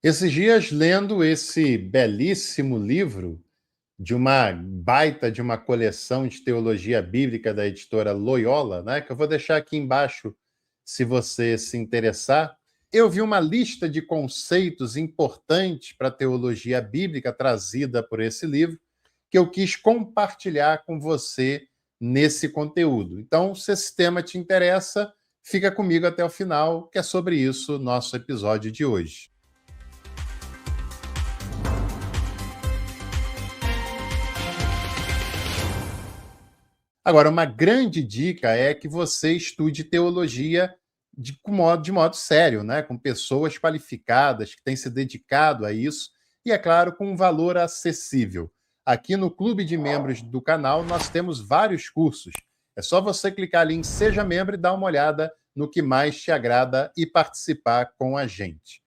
Esses dias, lendo esse belíssimo livro de uma baita de uma coleção de teologia bíblica da editora Loyola, né, que eu vou deixar aqui embaixo se você se interessar, eu vi uma lista de conceitos importantes para a teologia bíblica trazida por esse livro, que eu quis compartilhar com você nesse conteúdo. Então, se esse tema te interessa, fica comigo até o final, que é sobre isso o nosso episódio de hoje. Agora, uma grande dica é que você estude teologia de modo sério, né? Com pessoas qualificadas que têm se dedicado a isso e, é claro, com um valor acessível. Aqui no clube de membros do canal, nós temos vários cursos. É só você clicar ali em Seja Membro e dar uma olhada no que mais te agrada e participar com a gente.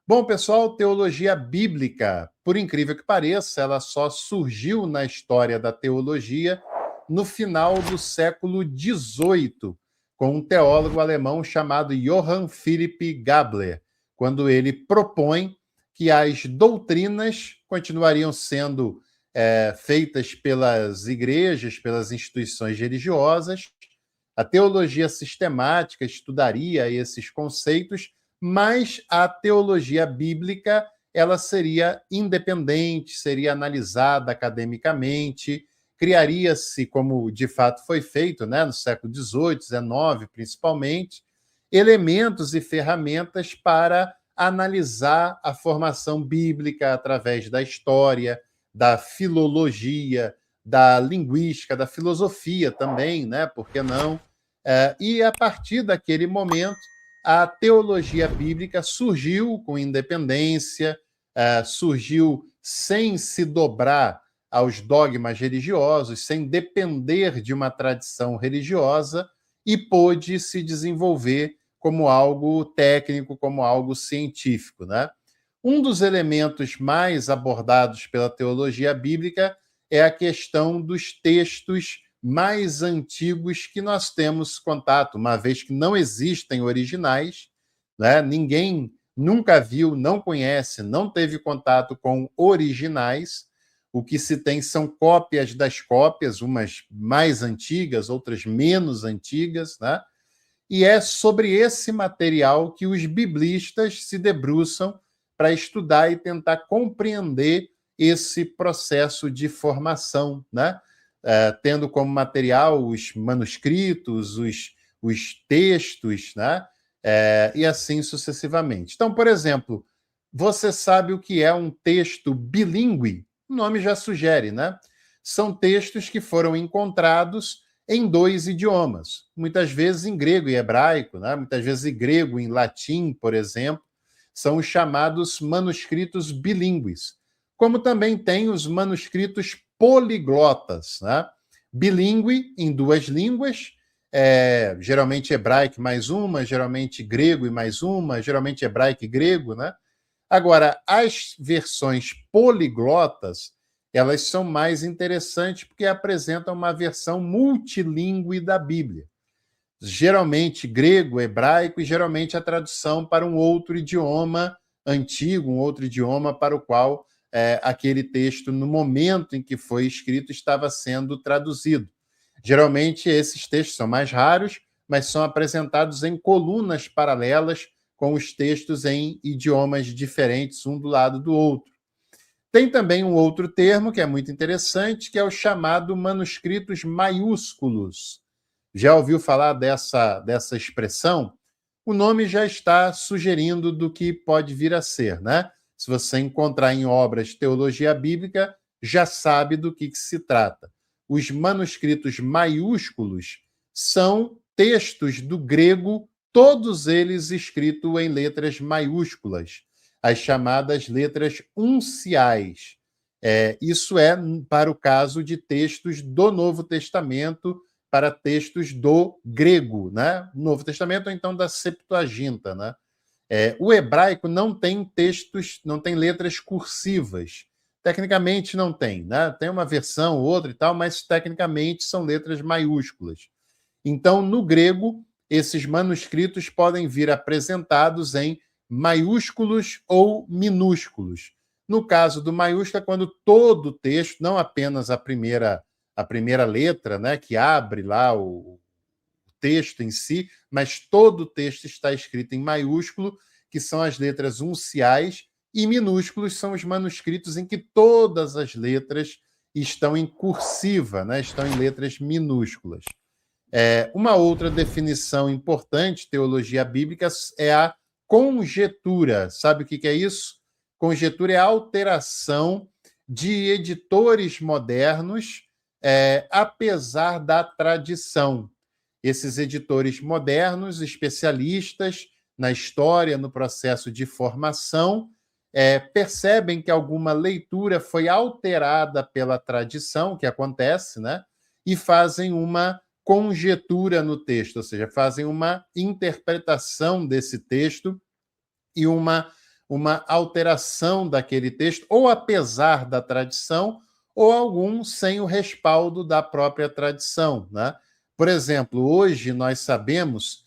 Bom, pessoal, teologia bíblica, por incrível que pareça, ela só surgiu na história da teologia no final do século XVIII, com um teólogo alemão chamado Johann Philipp Gabler, quando ele propõe que as doutrinas continuariam sendo feitas pelas igrejas, pelas instituições religiosas, a teologia sistemática estudaria esses conceitos, mas a teologia bíblica ela seria independente, seria analisada academicamente, criaria-se, como de fato foi feito, né, no século XVIII, XIX principalmente, elementos e ferramentas para analisar a formação bíblica através da história, da filologia, da linguística, da filosofia também, né? Por que não? E a partir daquele momento, a teologia bíblica surgiu com independência, surgiu sem se dobrar aos dogmas religiosos, sem depender de uma tradição religiosa, e pôde se desenvolver como algo técnico, como algo científico, né? Um dos elementos mais abordados pela teologia bíblica é a questão dos textos mais antigos que nós temos contato, uma vez que não existem originais, né? Ninguém nunca viu, não conhece, não teve contato com originais. O que se tem são cópias das cópias, umas mais antigas, outras menos antigas, né? E é sobre esse material que os biblistas se debruçam para estudar e tentar compreender esse processo de formação, né? Tendo como material os manuscritos, os textos, né? E assim sucessivamente. Então, por exemplo, você sabe o que é um texto bilíngue? O nome já sugere, né? São textos que foram encontrados em dois idiomas, muitas vezes em grego e hebraico, né? Muitas vezes em grego e em latim, por exemplo, são os chamados manuscritos bilíngues, como também tem os manuscritos poliglotas, né? Bilíngue em duas línguas, geralmente hebraico mais uma, geralmente grego e mais uma, geralmente hebraico e grego, né? Agora, as versões poliglotas, elas são mais interessantes porque apresentam uma versão multilingüe da Bíblia. Geralmente grego, hebraico e geralmente a tradução para um outro idioma antigo, um outro idioma para o qual aquele texto, no momento em que foi escrito, estava sendo traduzido. Geralmente esses textos são mais raros, mas são apresentados em colunas paralelas com os textos em idiomas diferentes, um do lado do outro. Tem também um outro termo que é muito interessante, que é o chamado manuscritos maiúsculos. Já ouviu falar dessa expressão? O nome já está sugerindo do que pode vir a ser, né? Se você encontrar em obras de teologia bíblica, já sabe do que se trata. Os manuscritos maiúsculos são textos do grego, todos eles escritos em letras maiúsculas, as chamadas letras unciais. Isso é para o caso de textos do Novo Testamento, para textos do grego, né? Novo Testamento, ou então da Septuaginta, né? O hebraico não tem textos, não tem letras cursivas. Tecnicamente não tem, né? Tem uma versão ou outra e tal, mas tecnicamente são letras maiúsculas. Então, no grego, esses manuscritos podem vir apresentados em maiúsculos ou minúsculos. No caso do maiúsculo, é quando todo o texto, não apenas a primeira letra, né, que abre lá o texto em si, mas todo o texto está escrito em maiúsculo, que são as letras unciais, e minúsculos são os manuscritos em que todas as letras estão em cursiva, né, estão em letras minúsculas. Uma outra definição importante, teologia bíblica, é a conjetura. Sabe o que é isso? Conjetura é a alteração de editores modernos, apesar da tradição. Esses editores modernos, especialistas na história, no processo de formação, percebem que alguma leitura foi alterada pela tradição, que acontece, né? E fazem uma conjetura no texto, ou seja, fazem uma interpretação desse texto e uma alteração daquele texto, ou apesar da tradição, ou algum sem o respaldo da própria tradição, né? Por exemplo, hoje nós sabemos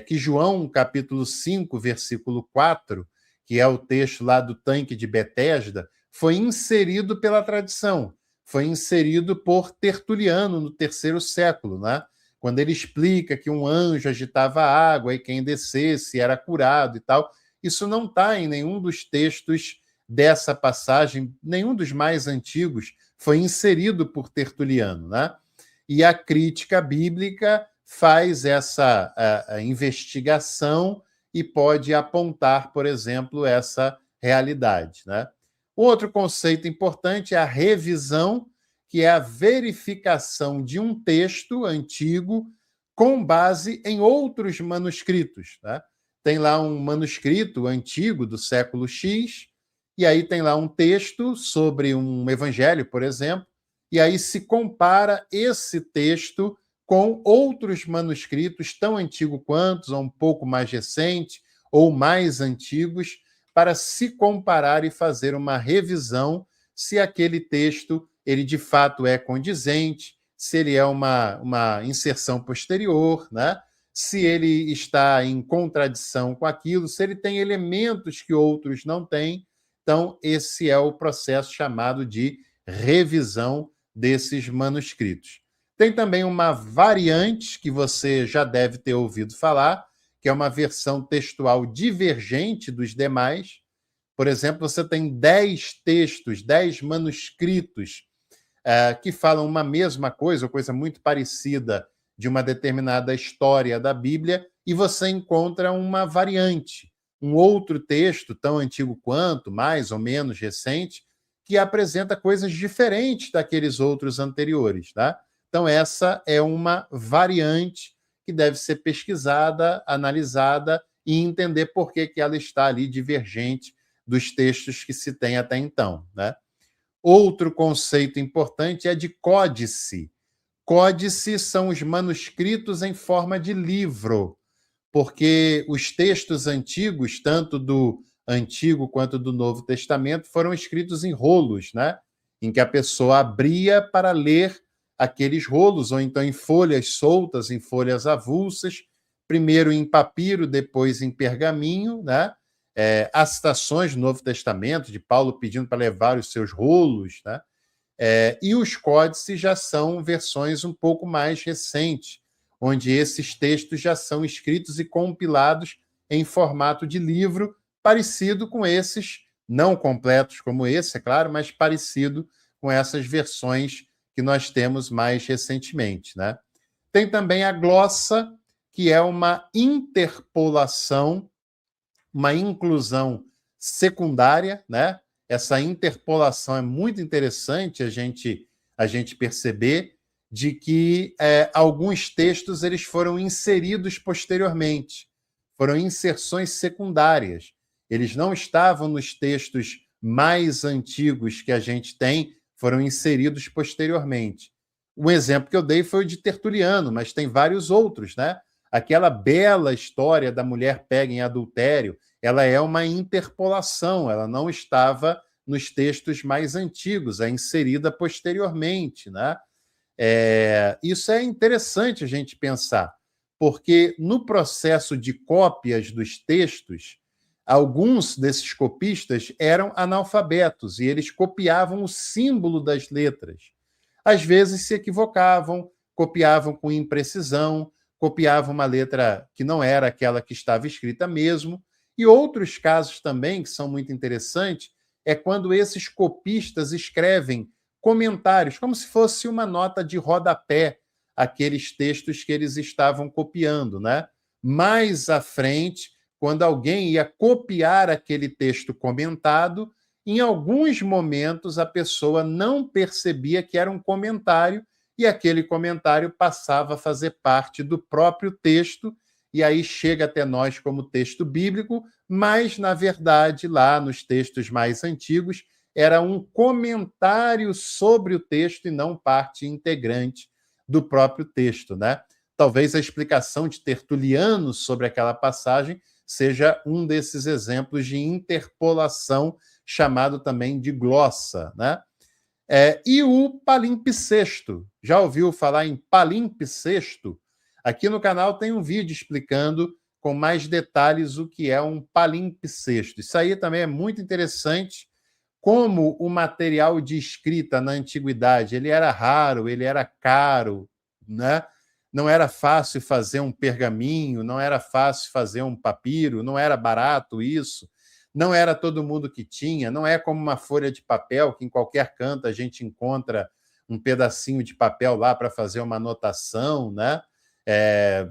que João, capítulo 5, versículo 4, que é o texto lá do tanque de Betesda, foi inserido pela tradição, foi inserido por Tertuliano no terceiro século, né? Quando ele explica que um anjo agitava a água e quem descesse era curado e tal. Isso não está em nenhum dos textos dessa passagem, nenhum dos mais antigos foi inserido por Tertuliano, né? E a crítica bíblica faz essa a investigação e pode apontar, por exemplo, essa realidade, né? Outro conceito importante é a revisão, que é a verificação de um texto antigo com base em outros manuscritos, né? Tem lá um manuscrito antigo do século X, e aí tem lá um texto sobre um evangelho, por exemplo, e aí se compara esse texto com outros manuscritos tão antigos quanto, ou um pouco mais recente, ou mais antigos, para se comparar e fazer uma revisão se aquele texto ele de fato é condizente, se ele é uma inserção posterior, né? Se ele está em contradição com aquilo, se ele tem elementos que outros não têm. Então, esse é o processo chamado de revisão desses manuscritos. Tem também uma variante que você já deve ter ouvido falar, que é uma versão textual divergente dos demais. Por exemplo, você tem 10 textos, 10 manuscritos que falam uma mesma coisa, ou coisa muito parecida de uma determinada história da Bíblia, e você encontra uma variante, um outro texto, tão antigo quanto, mais ou menos recente, que apresenta coisas diferentes daqueles outros anteriores, tá? Então, essa é uma variante que deve ser pesquisada, analisada e entender por que ela está ali divergente dos textos que se tem até então, né? Outro conceito importante é de códice. Códice são os manuscritos em forma de livro, porque os textos antigos, tanto do Antigo quanto do Novo Testamento, foram escritos em rolos, né? Em que a pessoa abria para ler aqueles rolos, ou então em folhas soltas, em folhas avulsas, primeiro em papiro, depois em pergaminho, né? As citações do Novo Testamento, de Paulo pedindo para levar os seus rolos, né? E os códices já são versões um pouco mais recentes, onde esses textos já são escritos e compilados em formato de livro, parecido com esses, não completos como esse, é claro, mas parecido com essas versões que nós temos mais recentemente, né? Tem também a glossa, que é uma interpolação, uma inclusão secundária, né? Essa interpolação é muito interessante a gente perceber de que alguns textos eles foram inseridos posteriormente, foram inserções secundárias. Eles não estavam nos textos mais antigos que a gente tem, foram inseridos posteriormente. Um exemplo que eu dei foi o de Tertuliano, mas tem vários outros, né? Aquela bela história da mulher pega em adultério, ela é uma interpolação, ela não estava nos textos mais antigos, é inserida posteriormente, né? Isso é interessante a gente pensar, porque no processo de cópias dos textos, Alguns desses copistas eram analfabetos e eles copiavam o símbolo das letras. Às vezes se equivocavam, copiavam com imprecisão, copiavam uma letra que não era aquela que estava escrita mesmo. E outros casos também, que são muito interessantes, é quando esses copistas escrevem comentários, como se fosse uma nota de rodapé, aqueles textos que eles estavam copiando, né? Mais à frente, quando alguém ia copiar aquele texto comentado, em alguns momentos a pessoa não percebia que era um comentário e aquele comentário passava a fazer parte do próprio texto e aí chega até nós como texto bíblico, mas, na verdade, lá nos textos mais antigos, era um comentário sobre o texto e não parte integrante do próprio texto, né? Talvez a explicação de Tertuliano sobre aquela passagem seja um desses exemplos de interpolação, chamado também de glossa, né? E o palimpsesto. Já ouviu falar em palimpsesto? Aqui no canal tem um vídeo explicando com mais detalhes o que é um palimpsesto. Isso aí também é muito interessante, como o material de escrita na antiguidade, ele era raro, ele era caro, né? Não era fácil fazer um pergaminho, não era fácil fazer um papiro, não era barato isso, não era todo mundo que tinha, não é como uma folha de papel, que em qualquer canto a gente encontra um pedacinho de papel lá para fazer uma anotação, né?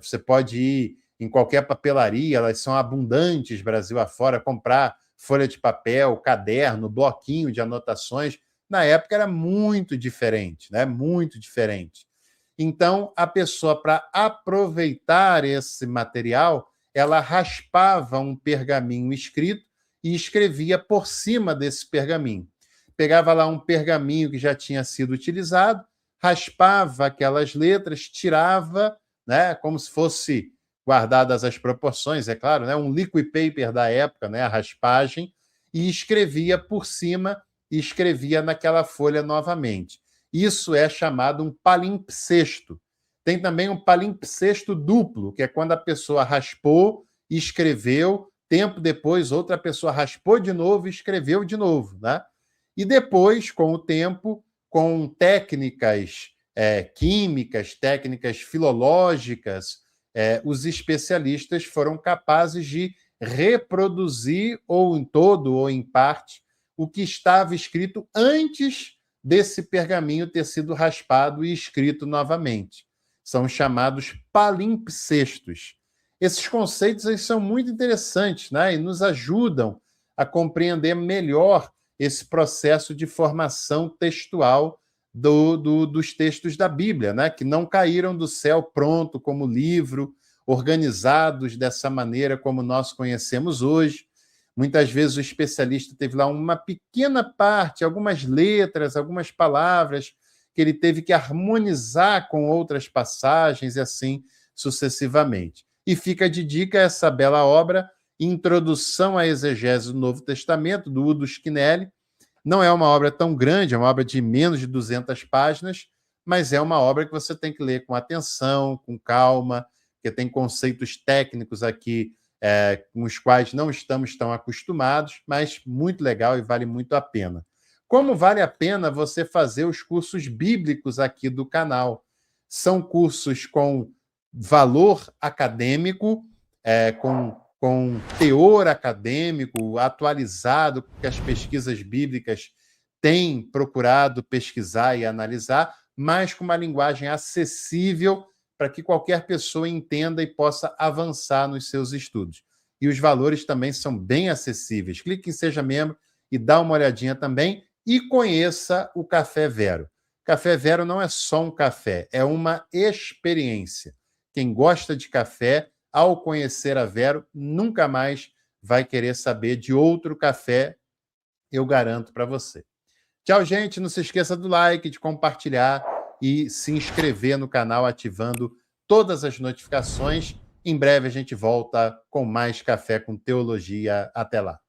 Você pode ir em qualquer papelaria, elas são abundantes Brasil afora, comprar folha de papel, caderno, bloquinho de anotações. Na época era muito diferente, né? Muito diferente. Então, a pessoa, para aproveitar esse material, ela raspava um pergaminho escrito e escrevia por cima desse pergaminho. Pegava lá um pergaminho que já tinha sido utilizado, raspava aquelas letras, tirava, né, como se fosse, guardadas as proporções, é claro, né, um liquid paper da época, né, a raspagem, e escrevia por cima e escrevia naquela folha novamente. Isso é chamado um palimpsesto. Tem também um palimpsesto duplo, que é quando a pessoa raspou e escreveu, tempo depois outra pessoa raspou de novo e escreveu de novo, né? E depois, com o tempo, com técnicas químicas, técnicas filológicas, os especialistas foram capazes de reproduzir, ou em todo ou em parte, o que estava escrito antes desse pergaminho ter sido raspado e escrito novamente. São chamados palimpsestos. Esses conceitos aí são muito interessantes, né? E nos ajudam a compreender melhor esse processo de formação textual dos textos da Bíblia, né? Que não caíram do céu pronto como livro, organizados dessa maneira como nós conhecemos hoje. Muitas vezes o especialista teve lá uma pequena parte, algumas letras, algumas palavras, que ele teve que harmonizar com outras passagens e assim sucessivamente. E fica de dica essa bela obra, Introdução à Exegese do Novo Testamento, do Udo Schinelli. Não é uma obra tão grande, é uma obra de menos de 200 páginas, mas é uma obra que você tem que ler com atenção, com calma, porque tem conceitos técnicos aqui com os quais não estamos tão acostumados, mas muito legal e vale muito a pena. Como vale a pena você fazer os cursos bíblicos aqui do canal? São cursos com valor acadêmico, com teor acadêmico atualizado, que as pesquisas bíblicas têm procurado pesquisar e analisar, mas com uma linguagem acessível para que qualquer pessoa entenda e possa avançar nos seus estudos. E os valores também são bem acessíveis. Clique em Seja Membro e dá uma olhadinha também e conheça o Café Vero. Café Vero não é só um café, é uma experiência. Quem gosta de café, ao conhecer a Vero, nunca mais vai querer saber de outro café, eu garanto para você. Tchau, gente. Não se esqueça do like, de compartilhar e se inscrever no canal ativando todas as notificações. Em breve a gente volta com mais Café com Teologia. Até lá.